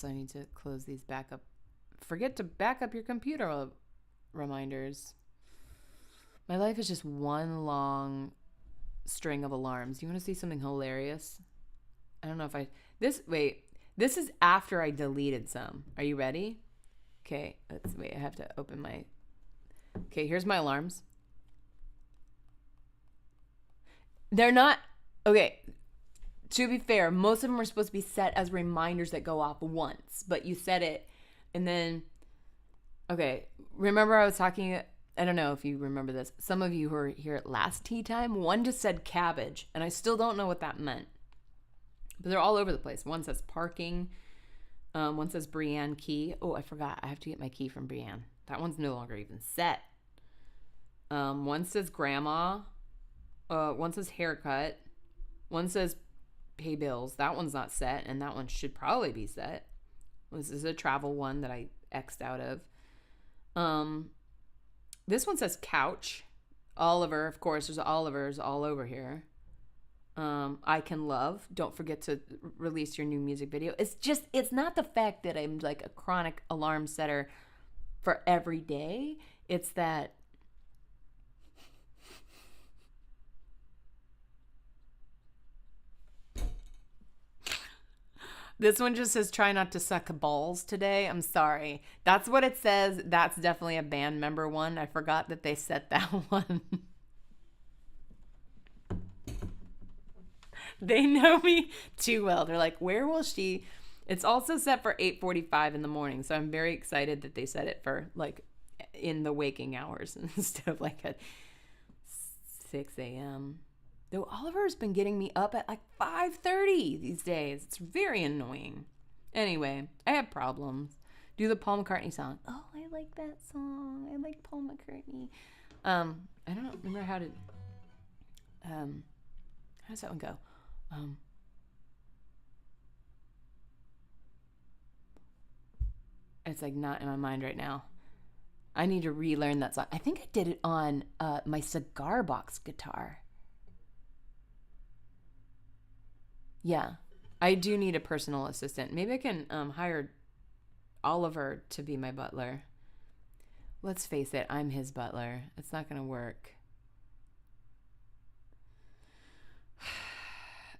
A: I need to close these backup. Forget to back up your computer reminders. My life is just one long string of alarms. You want to see something hilarious? I don't know if this is after I deleted some. Are you ready? Okay, I have to open my... Okay, here's my alarms. They're not... Okay, to be fair, most of them are supposed to be set as reminders that go off once, but you set it, and then... Okay, remember I was talking... I don't know if you remember this. Some of you who were here at last tea time, one just said cabbage, and I still don't know what that meant. But they're all over the place. One says parking. One says Brienne key. Oh, I forgot. I have to get my key from Brienne. That one's no longer even set. One says grandma. One says haircut. One says pay bills. That one's not set, and that one should probably be set. This is a travel one that I X'd out of. This one says couch. Oliver, of course, there's Olivers all over here. I Can Love. Don't forget to release your new music video. It's not the fact that I'm like a chronic alarm setter for every day. It's that this one just says try not to suck balls today. I'm sorry. That's what it says. That's definitely a band member one. I forgot that they set that one. They know me too well. They're like, where will she? It's also set for 8:45 in the morning. So I'm very excited that they set it for like in the waking hours instead of like at 6 a.m. Though Oliver's been getting me up at like 5:30 these days. It's very annoying. Anyway, I have problems. Do the Paul McCartney song. Oh, I like that song. I like Paul McCartney. I don't remember how does that one go? It's like not in my mind right now. I need to relearn that song. I think I did it on my cigar box guitar. Yeah, I do need a personal assistant. Maybe I can hire Oliver to be my butler. Let's face it, I'm his butler. It's not going to work.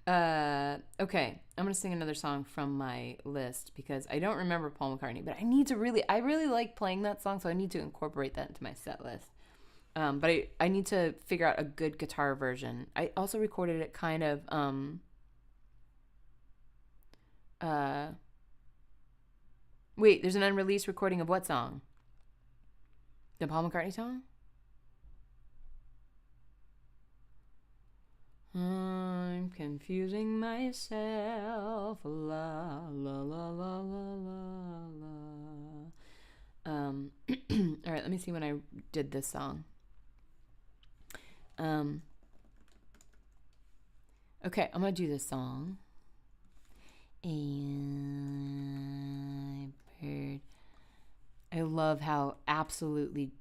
A: Okay, I'm gonna sing another song from my list because I don't remember Paul McCartney, but I really like playing that song, so I need to incorporate that into my set list. But I need to figure out a good guitar version. I also recorded it kind of wait, there's an unreleased recording of what song? The Paul McCartney song? I'm confusing myself. La la la la la la la. All right, let me see when I did this song. Okay, I'm gonna do this song. And I love how absolutely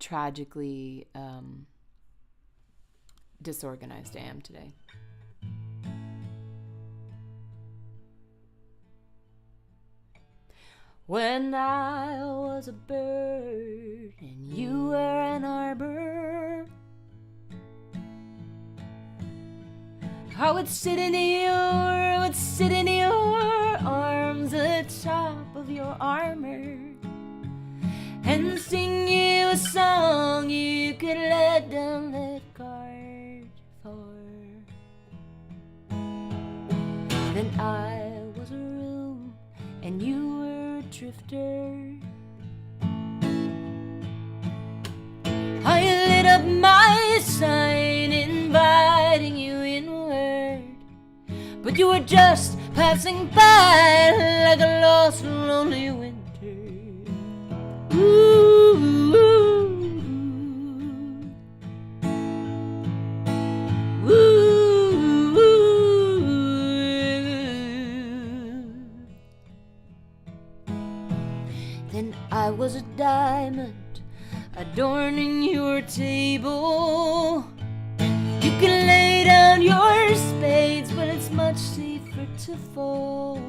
A: tragically disorganized I am today. When I was a bird and you were an arbor, I would sit in your arms atop of of your armor and sing you a song you could let down that guard for. Then I was a room and you were a drifter. I lit up my sign inviting you inward, but you were just passing by like a lost lonely winter. Ooh, ooh, ooh. Then I was a diamond adorning your table. You can lay down your spades, but it's much safer to fold.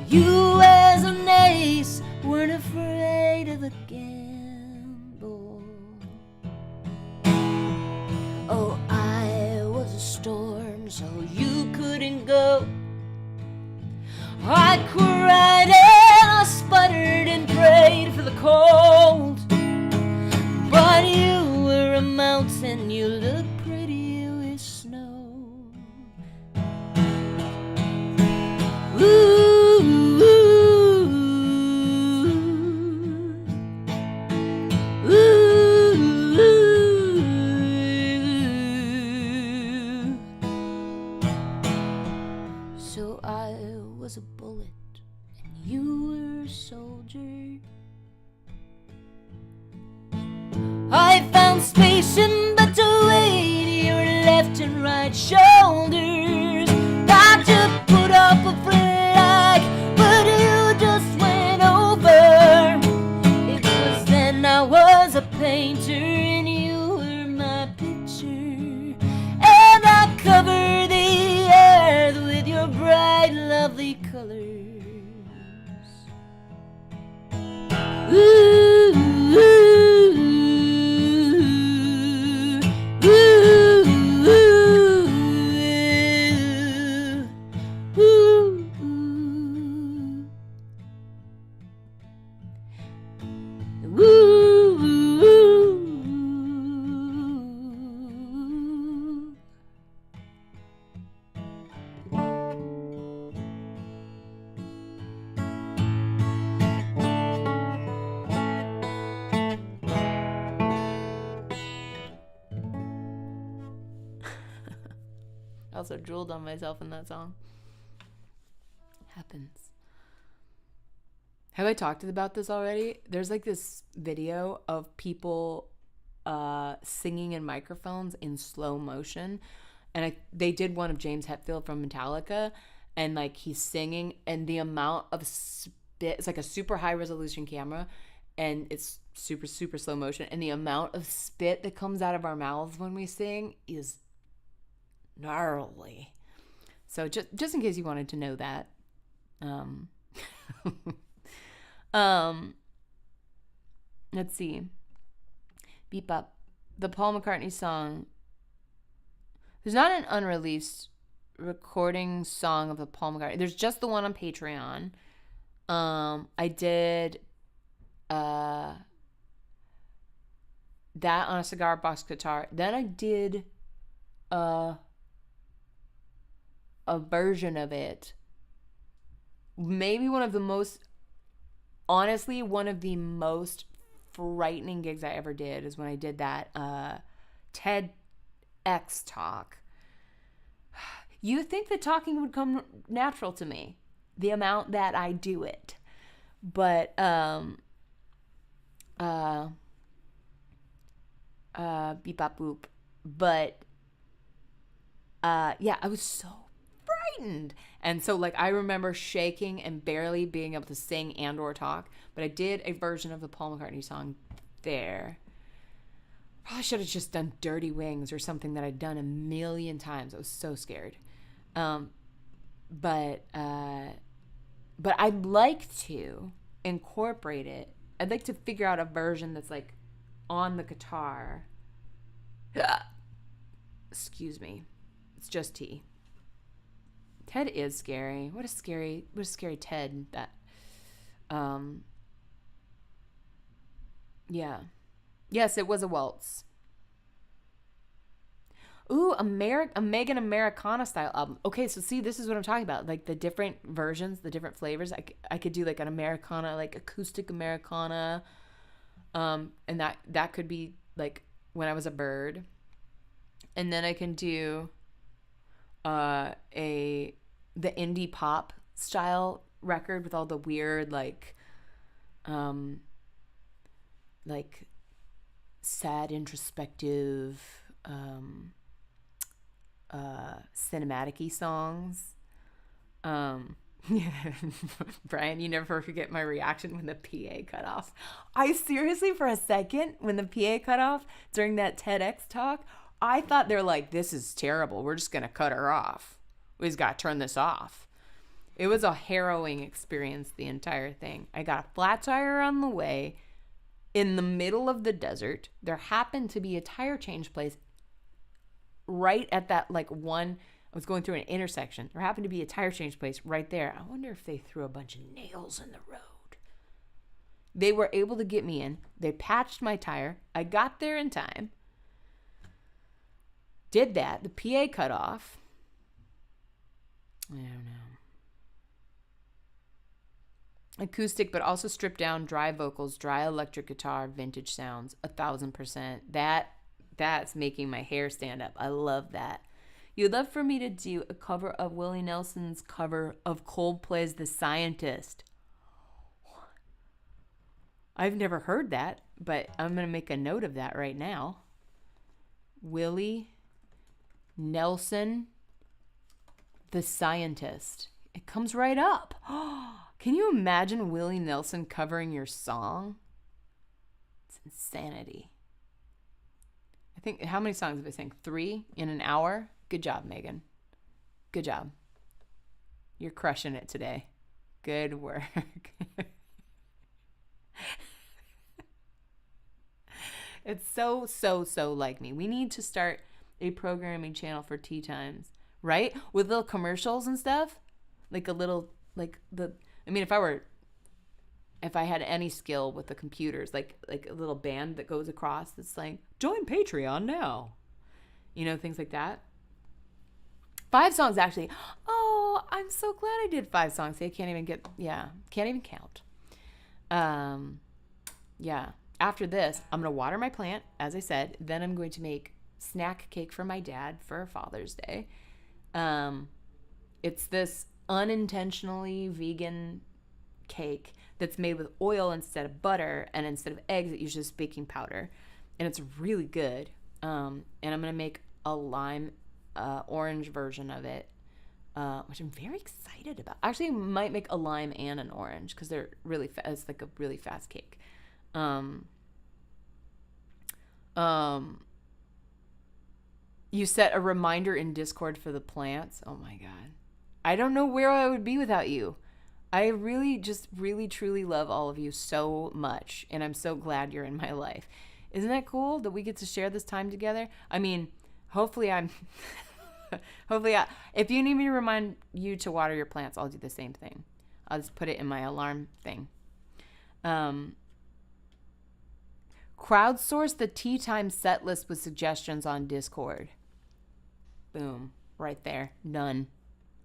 A: You as an ace weren't afraid of the gamble. Oh, I was a storm, so you couldn't go. I cried and I sputtered and prayed for the cold. But you were a mountain, you looked pretty with snow. Ooh, ooh, ooh, ooh. So I was a bullet and you were a soldier. I found space in better weight your left and right shoulders. Got to put up a flag, but you just went over. It was then I was a painter and you were my picture, and I covered the earth with your bright, lovely colors. Ooh. I also drooled on myself in that song. Happens. Have I talked about this already? There's like this video of people singing in microphones in slow motion. And they did one of James Hetfield from Metallica. And like he's singing and the amount of spit, it's like a super high resolution camera. And it's super, super slow motion. And the amount of spit that comes out of our mouths when we sing is gnarly. So just in case you wanted to know that. Let's see. Beep Up. The Paul McCartney song. There's not an unreleased recording song of the Paul McCartney. There's just the one on Patreon. I did that on a cigar box guitar. Then I did a version of it. Maybe one of the most frightening gigs I ever did is when I did that TEDx talk. You think that talking would come natural to me, the amount that I do it. But beep bop boop. But yeah, I was so frightened. And so like I remember shaking and barely being able to sing and or talk, but I did a version of the Paul McCartney song there. Probably should have just done Dirty Wings or something that I'd done a million times. I was so scared. But I'd like to incorporate it. I'd like to figure out a version that's like on the guitar. Excuse me. It's just tea. Ted is scary. What a scary Ted that Um, yeah. Yes, it was a waltz. Ooh, a Megan Americana style album. Okay, so see, this is what I'm talking about. Like the different versions, the different flavors. I could do like an Americana, like acoustic Americana. And that could be like when I was a bird. And then I can do a the indie pop style record with all the weird um like sad introspective cinematic-y songs. Yeah. Brian, you never forget my reaction when the PA cut off. I seriously, for a second, when the PA cut off during that TEDx talk, I thought they're like, this is terrible. We're just going to cut her off. We just got to turn this off. It was a harrowing experience, the entire thing. I got a flat tire on the way in the middle of the desert. There happened to be a tire change place right at that one. I was going through an intersection. There happened to be a tire change place right there. I wonder if they threw a bunch of nails in the road. They were able to get me in. They patched my tire. I got there in time. Did that. The PA cut off. I don't know. Acoustic, but also stripped down, dry vocals, dry electric guitar, vintage sounds, 1,000%. That's making my hair stand up. I love that. You'd love for me to do a cover of Willie Nelson's cover of Coldplay's The Scientist. I've never heard that, but I'm going to make a note of that right now. Willie Nelson, The Scientist. It comes right up. Can you imagine Willie Nelson covering your song? It's insanity. I think, how many songs have I sang? 3 in an hour? Good job, Megan. Good job. You're crushing it today. Good work. It's so like me. We need to start a programming channel for Tea Times, right? With little commercials and stuff. Like a little, if I had any skill with the computers, like a little band that goes across that's like, join Patreon now. Things like that. 5 songs, actually. Oh, I'm so glad I did 5 songs. I can't even count. Yeah. After this, I'm going to water my plant, as I said. Then I'm going to make snack cake for my dad for Father's Day. It's this unintentionally vegan cake that's made with oil instead of butter, and instead of eggs, it uses baking powder. And it's really good. And I'm going to make a lime orange version of it, which I'm very excited about. Actually, I might make a lime and an orange because they're really it's like a really fast cake. You set a reminder in Discord for the plants. Oh my God. I don't know where I would be without you. I really truly love all of you so much, and I'm so glad you're in my life. Isn't that cool that we get to share this time together? I mean, hopefully if you need me to remind you to water your plants, I'll do the same thing. I'll just put it in my alarm thing. Crowdsource the Tea Time set list with suggestions on Discord. Boom. Right there. Done.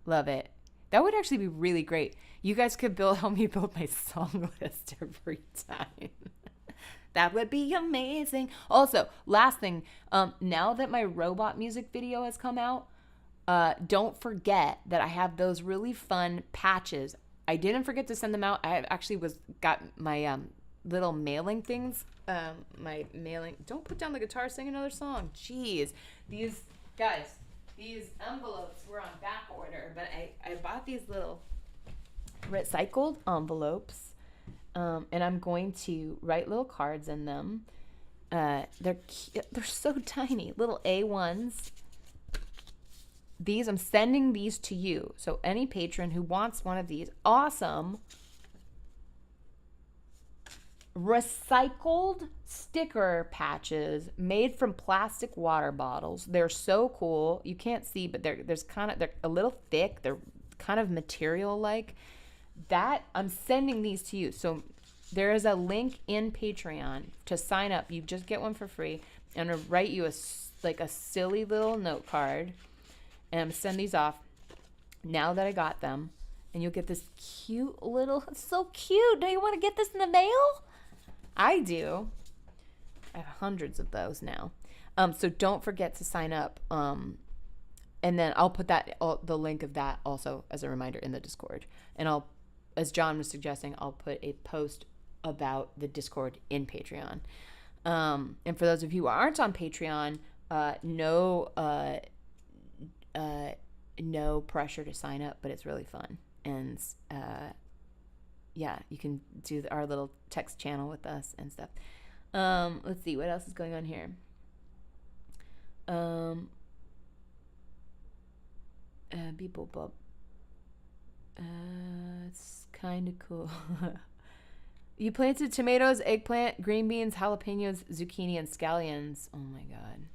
A: Love it. That would actually be really great. You guys could help me build my song list every time. That would be amazing. Also, last thing, now that my robot music video has come out, don't forget that I have those really fun patches. I didn't forget to send them out. I actually got my little mailing things. Don't put down the guitar, sing another song. Jeez. These envelopes were on back order, but I bought these little recycled envelopes. And I'm going to write little cards in them. They're so tiny, little A1s. I'm sending these to you. So any patron who wants one of these awesome recycled sticker patches made from plastic water bottles. They're so cool. You can't see, but they're a little thick. They're kind of material like. that I'm sending these to you. So there is a link in Patreon to sign up. You just get one for free. I'm going to write you a silly little note card. And I'm going to send these off now that I got them. And you'll get this cute little, it's so cute. Don't you want to get this in the mail? I do. I have hundreds of those now. So don't forget to sign up. And then I'll put the link of that also as a reminder in the Discord. And I'll, as John was suggesting, I'll put a post about the Discord in Patreon. And for those of you who aren't on Patreon, no pressure to sign up, but it's really fun. And yeah, you can do our little text channel with us and stuff. Let's see what else is going on here. Beep boop boop. It's kind of cool. You planted tomatoes, eggplant, green beans, jalapenos, zucchini, and scallions. Oh my God.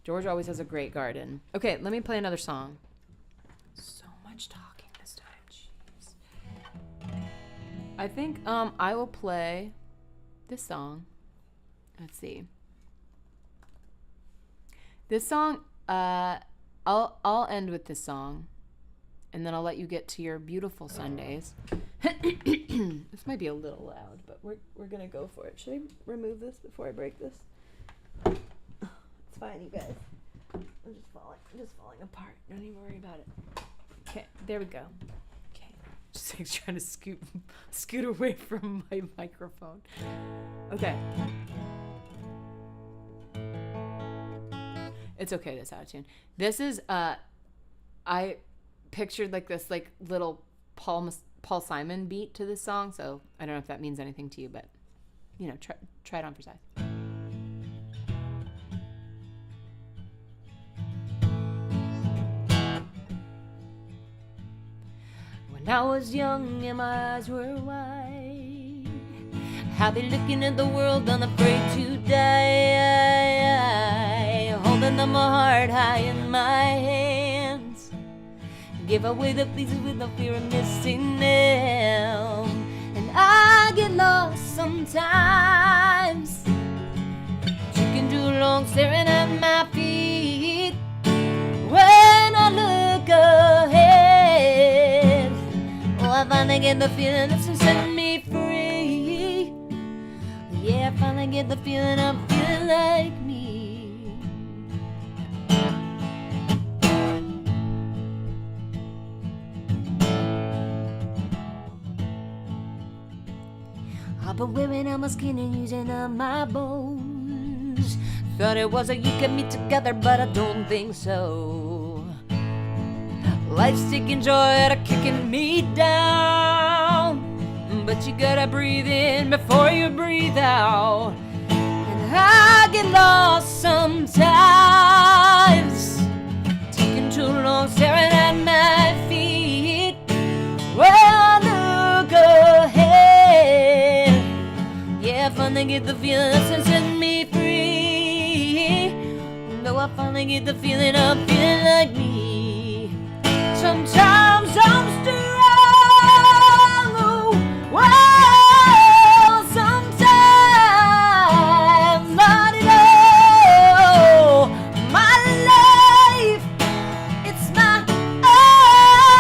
A: George always has a great garden. Okay, let me play another song. So much talking this time. Jeez. I think I will play this song. Let's see. This song, I'll end with this song, and then I'll let you get to your beautiful Sundays. This might be a little loud, but we're gonna go for it. Should I remove this before I break this? It's fine, you guys. I'm just falling apart. Don't even worry about it. Okay, there we go. Okay, just like trying to scoot away from my microphone. Okay. It's okay, this out of tune. This is I pictured like this like little Paul Simon beat to this song, so I don't know if that means anything to you, but you know, try it on for size. When I was young and my eyes were wide, happy looking at the world, unafraid to die, holding up my heart high in my hands, give away the pieces with no fear of missing them. And I get lost sometimes, taking too long staring at my feet. When I look ahead, oh, I finally get the feeling that's setting me free. Yeah, I finally get the feeling I'm feeling like me. I've been wearing out my skin and using up my bones. Thought it was a you kept me together, but I don't think so. Life's taking joy out of kicking me down, but you gotta breathe in before you breathe out. And I get lost sometimes, taking too long staring at my feet. Well, look ahead, yeah, I finally get the feeling that's setting me free. Though I finally get the feeling I'm feeling like me. Sometimes I'm strong, well, sometimes not at all. My life, it's my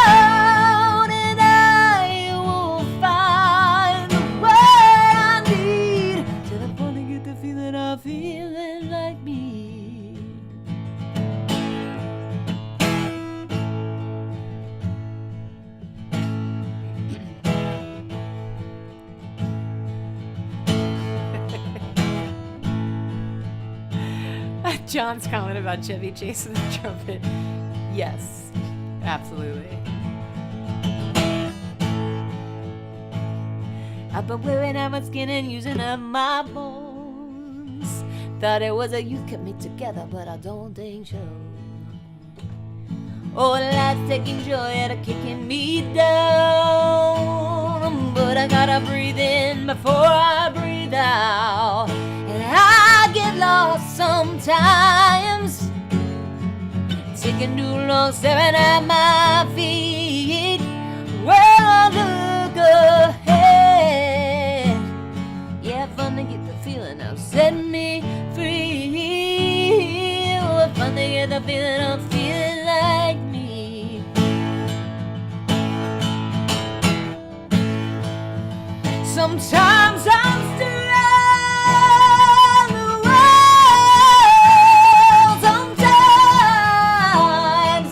A: own, and I will find the way I need till I finally get the feeling I'm feeling like me. John's comment about Chevy chasing the trumpet. Yes, absolutely. I've been wearing out my skin and using up my bones. Thought it was a youth kept me together, but I don't think so. Oh, life's taking joy out of kicking me down, but I gotta breathe in before I breathe out. And I get lost sometimes, taking too long staring at my feet. Well, ahead. Yeah, fun to get the feeling of setting me free. Oh, fun to get the feeling of feeling like me. Sometimes I'm around the world. Sometimes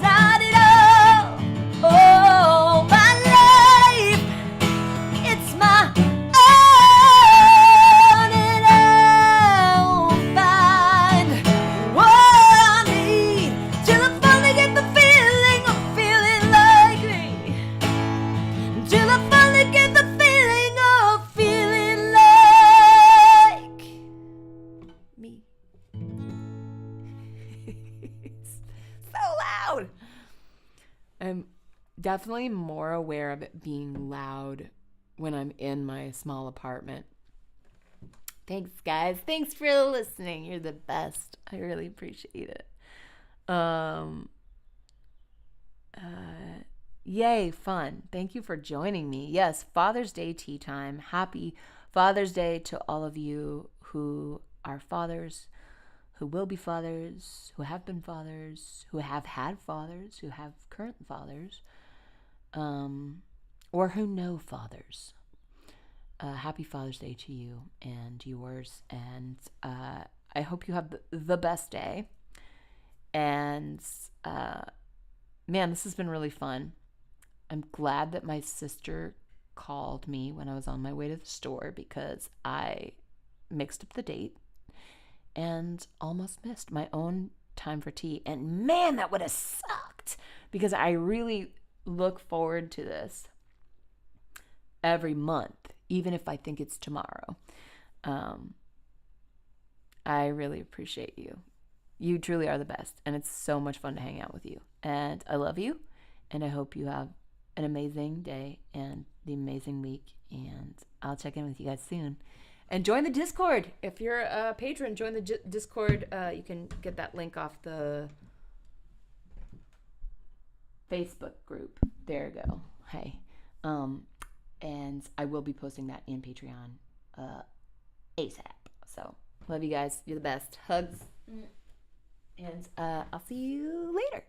A: not at all. Oh, my life, it's my own, and I'll find what I need till I finally get the feeling of feeling like me. Till I finally get the feeling of feeling like me. So loud. I'm definitely more aware of it being loud when I'm in my small apartment. Thanks, guys. Thanks for listening. You're the best. I really appreciate it. Yay, fun. Thank you for joining me. Yes, Father's Day tea time. Happy Father's Day to all of you who are fathers, who will be fathers, who have been fathers, who have had fathers, who have current fathers, or who know fathers. Happy Father's Day to you and yours. And I hope you have the best day. And man, this has been really fun. I'm glad that my sister called me when I was on my way to the store because I mixed up the date and almost missed my own time for tea. And man, that would have sucked because I really look forward to this every month, even if I think it's tomorrow. I really appreciate you. You truly are the best, and it's so much fun to hang out with you. And I love you, and I hope you have an amazing day and the amazing week, and I'll check in with you guys soon. And join the Discord. If you're a patron, join the Discord. You can get that link off the Facebook group. There you go. Hey. And I will be posting that in Patreon ASAP. So, love you guys. You're the best. Hugs. And I'll see you later.